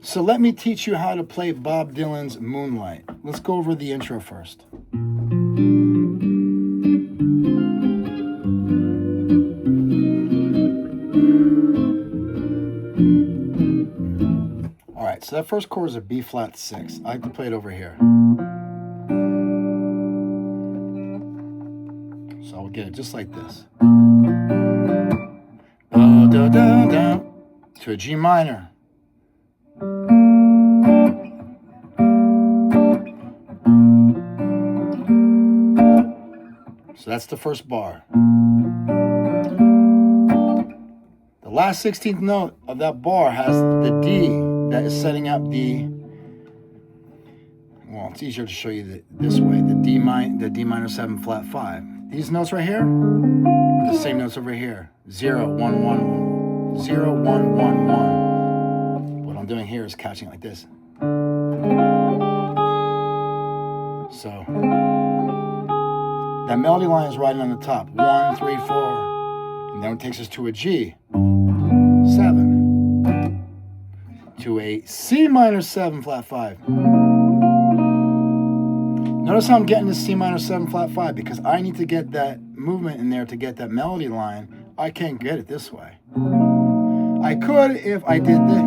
So let me teach you how to play Bob Dylan's Moonlight. Let's go over the intro first. All right, so that first chord is a B flat 6. I like to play it over here. So I'll get it just like this. To a G minor. So that's the first bar. The last 16th note of that bar has the D that is setting up the, well, it's easier to show you this way, the D minor 7 flat 5. These notes right here are the same notes over here. 0, 1, 1, 0, 1, 1, 1. What I'm doing here is catching it like this. So that melody line is riding on the top. 1, 3, 4. And then it takes us to a G. 7. To a C minor 7 flat 5. Notice how I'm getting this C minor 7 flat 5 because I need to get that movement in there to get that melody line. I can't get it this way. I could if I did this.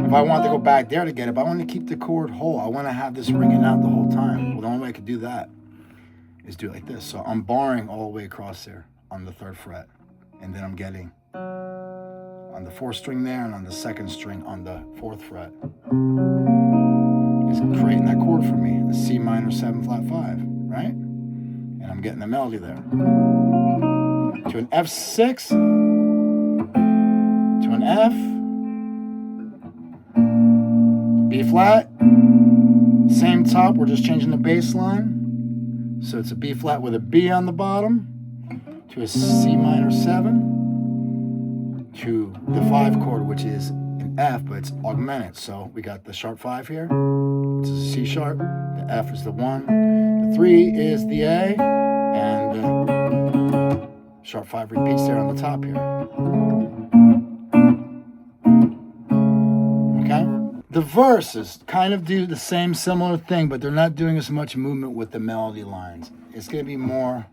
If I wanted to go back there to get it, but I want to keep the chord whole. I want to have this ringing out the whole time. Well, the only way I could do that is do it like this. So I'm barring all the way across there on the 3rd fret. And then I'm getting on the 4th string there and on the 2nd string on the 4th fret. It's creating that chord for me, the C minor 7 flat 5, right? And I'm getting the melody there. To an F6, to an F, B flat, same top, we're just changing the bass line. So it's a B flat with a B on the bottom, to a C minor 7, to the 5 chord, which is an F, but it's augmented. So we got the sharp 5 here, which is a C sharp, the F is the 1, the 3 is the A, and the sharp 5 repeats there on the top here. Okay? The verses kind of do the same similar thing, but they're not doing as much movement with the melody lines. It's going to be more,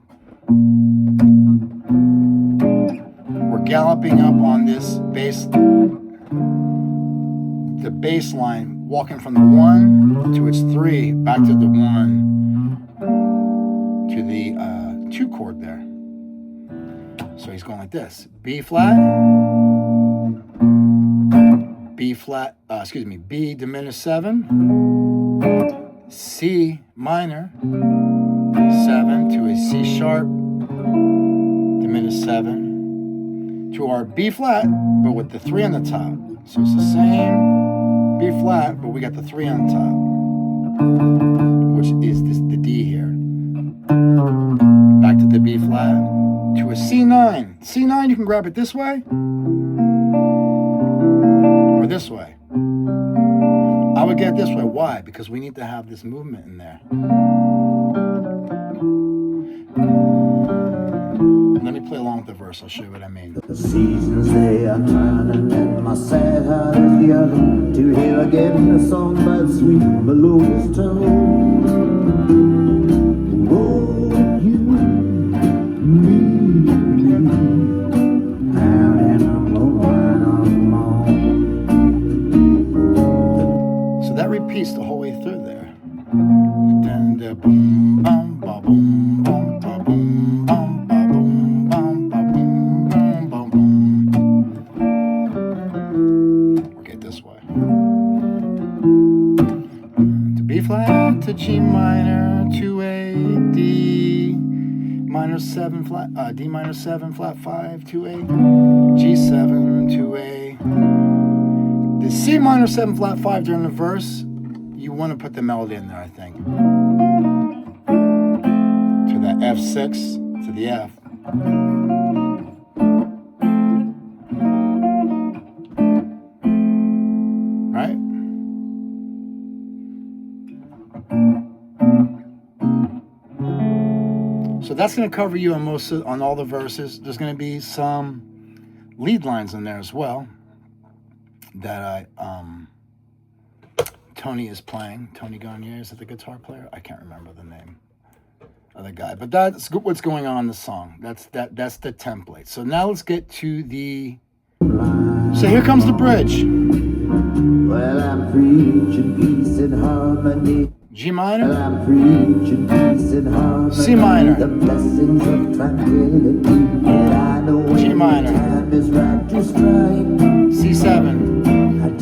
we're galloping up on this bass, the bass line, walking from the 1 to its 3, back to the 1 to the 2 chord there. So he's going like this: B flat, B flat, B diminished 7, C minor 7 to a C sharp diminished 7 to our B flat, but with the 3 on the top. So it's the same B flat, but we got the 3 on top, which is the D here. Back to the B flat, to a C9. C9, you can grab it this way or this way. I would get it this way. Why? Because we need to have this movement in there. Let me play along with the verse. I'll show you what I mean. The seasons they are turning and my sad heart is yearning to hear again the songbird sweet melodious tone. Oh, you, me, out in the moonlight on. So that repeats the whole way through there. Then the boom, bum, ba, boom, bum, ba, boom, bum. To G minor, to a D minor 7 flat, D minor 7 flat 5, to a G7, to a the C minor 7 flat 5 during the verse. You want to put the melody in there, I think. To that F6, to the F. Right? So that's going to cover you on on all the verses. There's going to be some lead lines in there as well. that Tony is playing. Tony Garnier is the guitar player. I can't remember the name of the guy, but that's what's going on in the song. That's the template. So now let's get to the. So here comes the bridge. Well, I'm preaching peace and harmony. G minor. Well, I'm preaching peace and harmony. C minor. The blessings of tranquility. And I know when G minor. the time is right to strike. C7.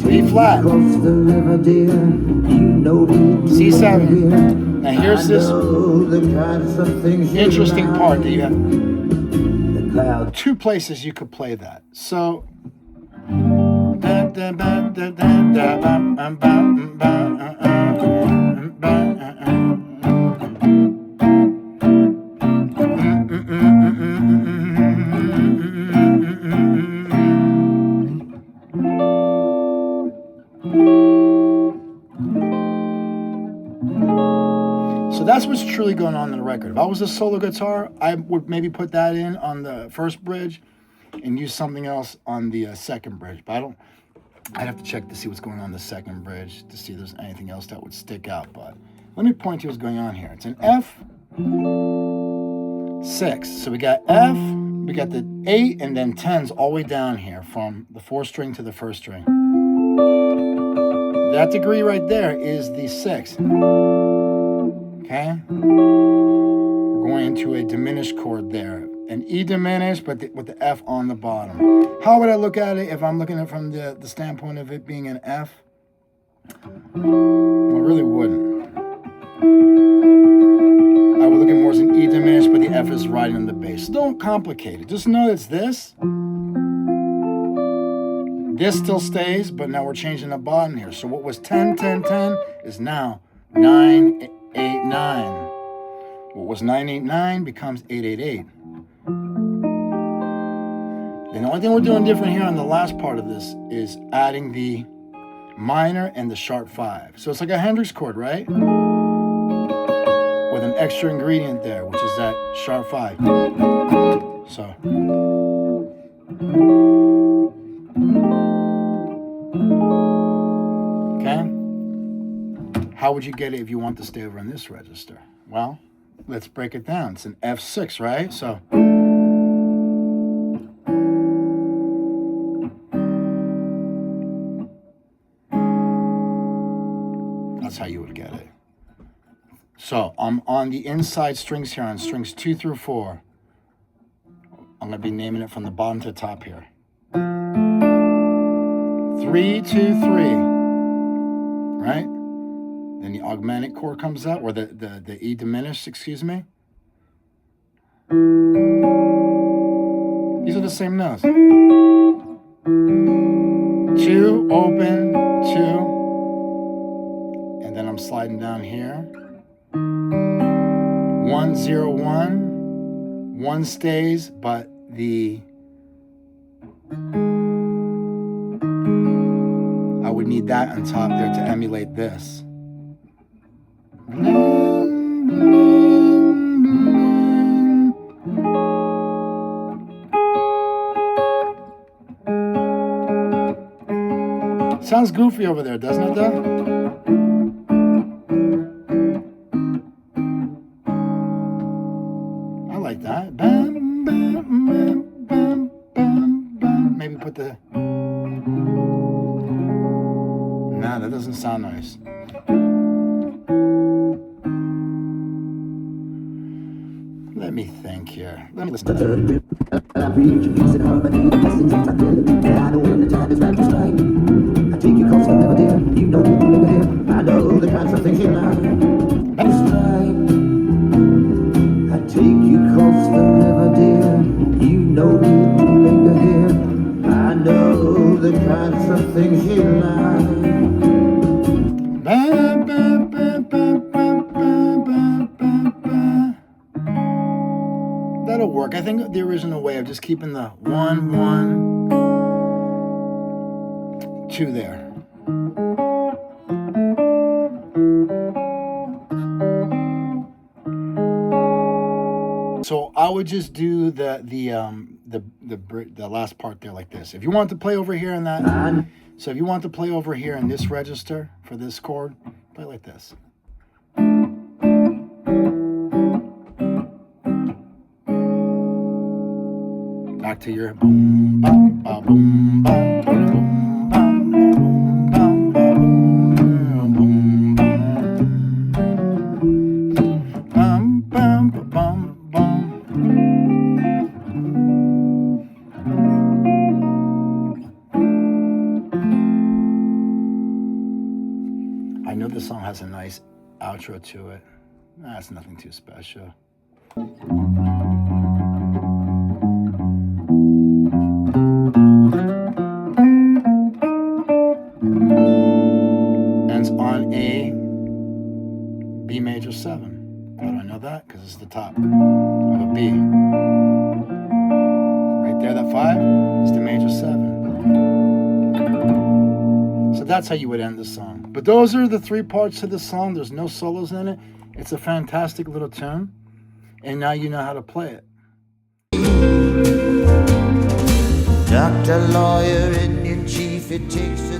B flat. Across the river, dear. You know me. C7. Now here's this interesting like. part that you have. The cloud. Two places you could play that. So. So that's what's truly going on in the record. If I was a solo guitar, I would maybe put that in on the first bridge and use something else on the second bridge. But I'd have to check to see what's going on the second bridge to see if there's anything else that would stick out. But let me point to what's going on here. It's an F6. So we got F, we got the 8, and then 10s all the way down here from the 4th string to the 1st string. That degree right there is the 6. Okay? We're going into a diminished chord there. An E diminished, but with the F on the bottom. How would I look at it if I'm looking at it from the standpoint of it being an F? Well, I really wouldn't. I would look at it more as an E diminished, but the F is riding on the bass. So don't complicate it. Just know it's this. This still stays, but now we're changing the bottom here. So what was 10, 10, 10 is now 9, 8, 9. What was 9, 8, 9 becomes 8, 8, 8. The only thing we're doing different here on the last part of this is adding the minor and the sharp 5. So it's like a Hendrix chord, right? With an extra ingredient there, which is that sharp 5. So. Okay? How would you get it if you want to stay over in this register? Well, let's break it down. It's an F6, right? So. That's how you would get it. So I'm on the inside strings here, on strings 2 through 4. I'm going to be naming it from the bottom to the top here. 3, 2, 3. Right? Then the augmented chord comes out, or the E diminished, excuse me. These are the same notes. 2, open, 2. And then I'm sliding down here. 1, 0, 1. 1 stays, but the I would need that on top there to emulate this. Sounds goofy over there, doesn't it though? I like that. Bam, bam, bam, bam, bam, bam. Maybe put the... Nah, that doesn't sound nice. Let me think here. Let me listen to that. I'm preaching peace and harmony, the blessings of tranquility. And I know when the time is right to strike. I take you across the river, dear. You know me, linger here. I know the kinds of things you like. To strike. I take you across the river, dear. You know me, linger here. I know the kinds of things you like. Ba, ba, ba, ba, ba, ba, ba, ba, ba. That'll work. I think the original way of just keeping the 1, 1, 2 there. So I would just do the last part there like this. If you want to play over here in that So if you want to play over here in this register for this chord, play like this. Back to your boom, bam, ba, boom, bam, boom, bam, boom, bam, boom, bam, bam, bam, bam. I know this song has a nice outro to it. That's nothing too special. Ends on a B major 7. How do I know that? Because it's the top of a B. Right there, that 5 is the major 7. So that's how you would end the song. But those are the 3 parts to the song. There's no solos in it. It's a fantastic little tune. And now you know how to play it. Doctor, lawyer, Indian chief, it takes a